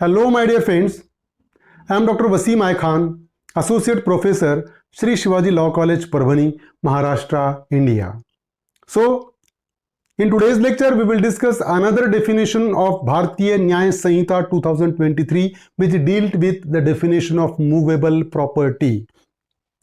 Hello, my dear friends. I am Dr. Wasim I Khan, Associate Professor, Sri Shivaji Law College, Parbhani, Maharashtra, India. So, in today's lecture, we will discuss another definition of Bharatiya Nyaya Sanhita 2023, which dealt with the definition of movable property.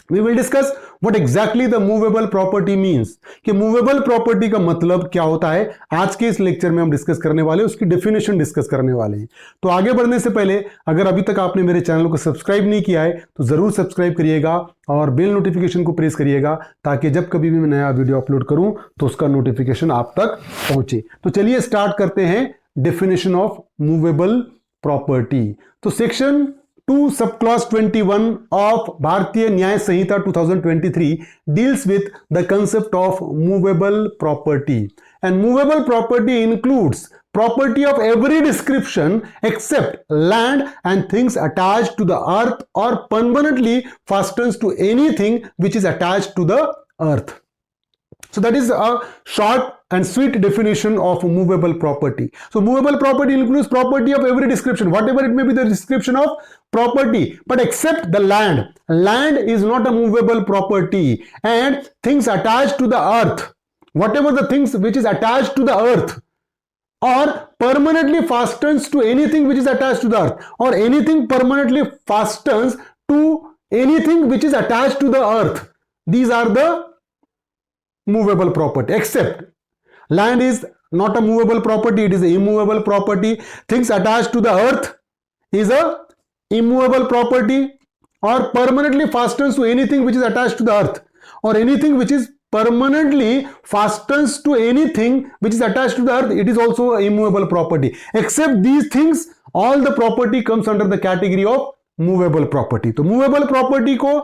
We will discuss what exactly the movable property means कि movable property का मतलब क्या होता है। आज के इस lecture में हम डिस्कस करने वाले हैं, उसकी डेफिनेशन डिस्कस करने वाले हैं। तो आगे बढ़ने से पहले अगर अभी तक आपने मेरे चैनल को सब्सक्राइब नहीं किया है तो जरूर सब्सक्राइब करिएगा और बेल नोटिफिकेशन को प्रेस करिएगा ताकि जब कभी भी मैं नया वीडियो अपलोड करूं तो उसका नोटिफिकेशन आप तक पहुंचे। तो चलिए स्टार्ट करते हैं डेफिनेशन ऑफ मूवेबल प्रॉपर्टी। तो section 2 subclause 21 of Bharatiya Nyaya Sanhita 2023 deals with the concept of movable property, and movable property includes property of every description except land and things attached to the earth or permanently fastened to anything which is attached to the earth. So that is a short and sweet definition of movable property. So movable property includes property of every description, whatever it may be the description of property, but except the land. Land is not a movable property, and things attached to the earth, whatever the things which is attached to the earth or permanently fastens to anything which is attached to the earth, or anything permanently fastens to anything which is attached to the earth. These are the movable property. Except land is not a movable property, it is an immovable property. Things attached to the earth is a immovable property, or permanently fastens to anything which is attached to the earth, or anything which is permanently fastens to anything which is attached to the earth, it is also an immovable property. Except these things, all the property comes under the category of movable property. तो movable property को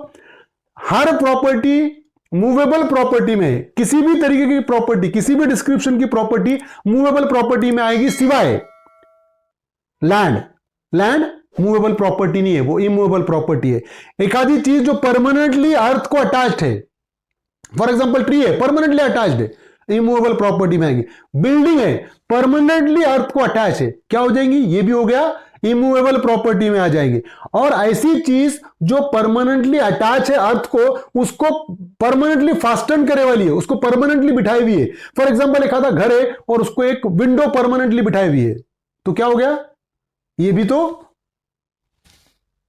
हर property movable property में, किसी भी तरीके की property, किसी भी description की प्रॉपर्टी मूवेबल प्रॉपर्टी में आएगी सिवाय लैंड। लैंड मूवेबल प्रॉपर्टी नहीं है, वो इमूवेबल प्रॉपर्टी है। एक आधी चीज जो परमानेंटली अर्थ को अटैच्ड है, फॉर एग्जांपल ट्री है, परमानेंटली अटैच्ड है, इमूवेबल प्रॉपर्टी में आएगी। बिल्डिंग है, परमानेंटली अर्थ को अटैच है, क्या हो जाएंगी? ये भी हो गया इमूवेबल प्रॉपर्टी में आ जाएंगे। और ऐसी चीज जो परमानेंटली अटैच है अर्थ को, उसको परमानेंटली फास्टन करे वाली है, उसको परमानेंटली बिठाई हुई है। फॉर एग्जांपल एक आधा घर है और उसको एक विंडो परमानेंटली बिठाई हुई है, तो क्या हो गया? ये भी तो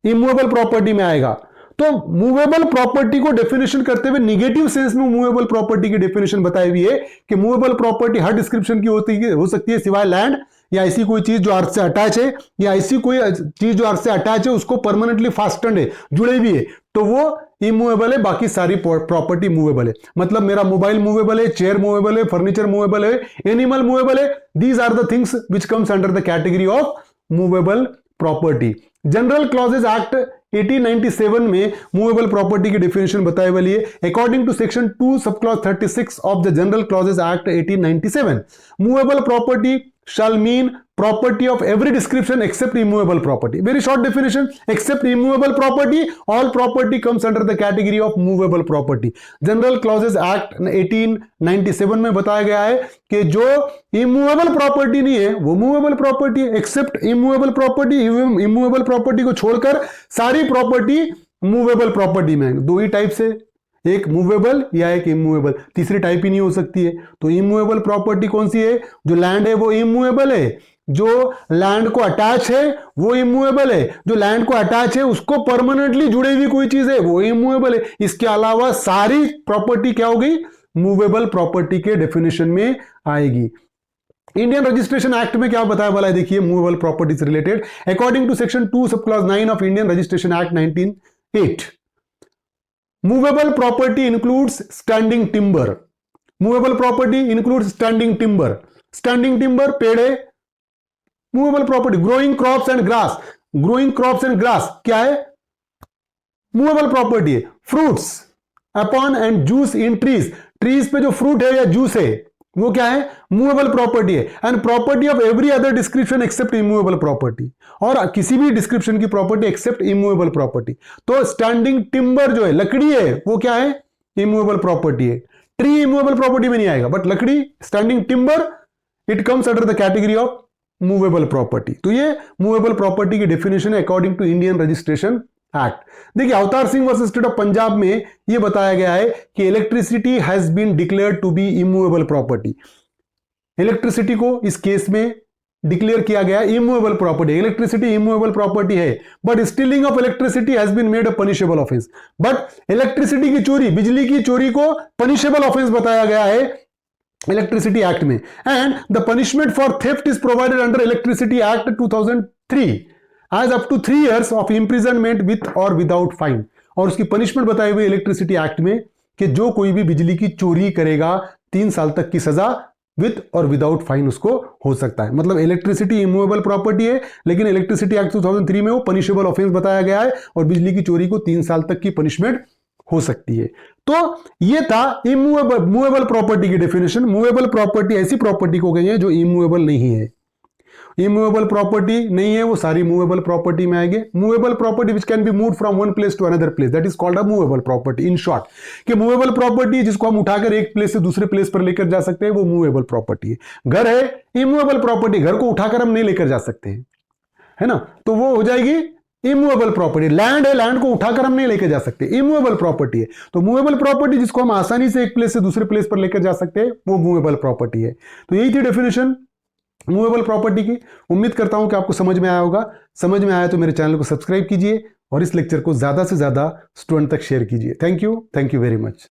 इमूवेबल प्रॉपर्टी में आएगा। तो मूवेबल प्रॉपर्टी को डेफिनेशन करते हुए निगेटिव सेंस में मूवेबल प्रॉपर्टी की डेफिनेशन बताई हुई है कि मूवेबल प्रॉपर्टी हर डिस्क्रिप्शन की हो सकती है सिवाय लैंड, या ऐसी कोई चीज जो अर्थ से अटैच है, या ऐसी कोई चीज जो अर्थ से अटैच है उसको परमानेंटली फास्टन है, जुड़े हुई है, तो वो इमूवेबल है। बाकी सारी प्रॉपर्टी मूवेबल है। मतलब मेरा मोबाइल मूवेबल है, चेयर मूवेबल है, फर्नीचर मूवेबल है, एनिमल मूवेबल है। These are the things which comes under the category of movable property. General clauses act 1897 में मूवेबल प्रॉपर्टी की डेफिनेशन बताई वाली है। According to section 2 sub clause 36 of the general clauses act 1897, movable property shall mean property of every description except immovable property. Very short definition, except immovable property, all property comes under the category of movable property. General Clauses Act 1897 में बताया गया है कि जो immovable property नहीं है वो movable property है। except immovable property, immovable property को छोड़कर सारी property movable property में। दो ही टाइप से, एक मूवेबल या एक इमूवेबल, तीसरी टाइप ही नहीं हो सकती है। तो इमूवेबल प्रॉपर्टी कौन सी है? जो लैंड है वो इमूवेबल है, जो लैंड को अटैच है वो इमूवेबल है, जो लैंड को अटैच है उसको परमानेंटली जुड़ी हुई कोई चीज है वो इमूवेबल है। इसके अलावा सारी प्रॉपर्टी क्या हो गई? मूवेबल प्रॉपर्टी के डेफिनेशन में आएगी। इंडियन रजिस्ट्रेशन एक्ट में क्या बताया वाला है, देखिए मूवेबल प्रॉपर्टी से related. According to section 2 sub clause 9 of Indian registration act 1908, movable property includes standing timber. Movable property includes standing timber. Standing timber पेड़ है, movable property. Growing crops and grass. Growing crops and grass क्या है? Movable property है. Fruits upon and juice in trees. Trees पे जो fruit है या juice है वो क्या है? मूवेबल प्रॉपर्टी है। And property of every other description except immovable property, और किसी भी डिस्क्रिप्शन की प्रॉपर्टी एक्सेप्ट इमूवेबल प्रॉपर्टी। तो स्टैंडिंग टिम्बर जो है, लकड़ी है, वो क्या है? इमूवेबल प्रॉपर्टी है। ट्री इमूवेबल प्रॉपर्टी में नहीं आएगा, बट लकड़ी, standing timber, it comes under the category of movable property. तो ये मूवेबल प्रॉपर्टी की डेफिनेशन है according to Indian registration act. देखिए Avtar Singh versus state of Punjab में यह बताया गया है कि electricity has been declared to be immovable property. Electricity को इस केस में डिक्लेयर किया गया immovable property. Electricity immovable property है, but stealing of electricity has been made a punishable offence. But electricity की चोरी, बिजली की चोरी को पनिशेबल ऑफेंस बताया गया है इलेक्ट्रिसिटी एक्ट में। And the punishment for theft is provided under electricity act 2003 as up to 3 years of imprisonment with और विदाउट फाइन। और उसकी पनिशमेंट बताई हुई इलेक्ट्रिसिटी एक्ट में कि जो कोई भी बिजली की चोरी करेगा 3 साल तक की सजा विथ और विदाउट फाइन उसको हो सकता है। मतलब इलेक्ट्रिसिटी इमूवेबल प्रॉपर्टी है, लेकिन इलेक्ट्रिसिटी एक्ट 2003 में वो पनिशेबल ऑफेंस बताया गया है और बिजली की चोरी को 3 साल तक की पनिशमेंट हो सकती है। तो ये था मूवेबल प्रॉपर्टी की डेफिनेशन। मूवेबल प्रॉपर्टी ऐसी प्रॉपर्टी को कही है जो इमूवेबल नहीं है। इमूवेबल प्रॉपर्टी नहीं है वो सारी मूवेबल प्रॉपर्टी में आएंगे। Movable property which can be move from one place to another place, that is called a movable property. In short कि मूवेबल प्रॉपर्टी जिसको हम उठाकर एक प्लेस से दूसरे प्लेस पर लेकर जा सकते हैं वो मूवेबल प्रॉपर्टी है। घर है इमूवेबल प्रॉपर्टी, घर को उठाकर हम नहीं लेकर जा सकते हैं, है ना, तो वो हो जाएगी इमूवेबल प्रॉपर्टी। लैंड है, लैंड को उठाकर हम नहीं लेकर जा सकते, इमूवेबल प्रॉपर्टी है। तो मूवेबल प्रॉपर्टी जिसको हम आसानी से एक प्लेस से दूसरे प्लेस पर लेकर जा सकते हैं वो मूवेबल प्रॉपर्टी है। तो यही थी डेफिनेशन मूवेबल प्रॉपर्टी की। उम्मीद करता हूं कि आपको समझ में आया होगा। समझ में आया तो मेरे चैनल को सब्सक्राइब कीजिए और इस लेक्चर को ज्यादा से ज्यादा स्टूडेंट तक शेयर कीजिए। Thank you very much.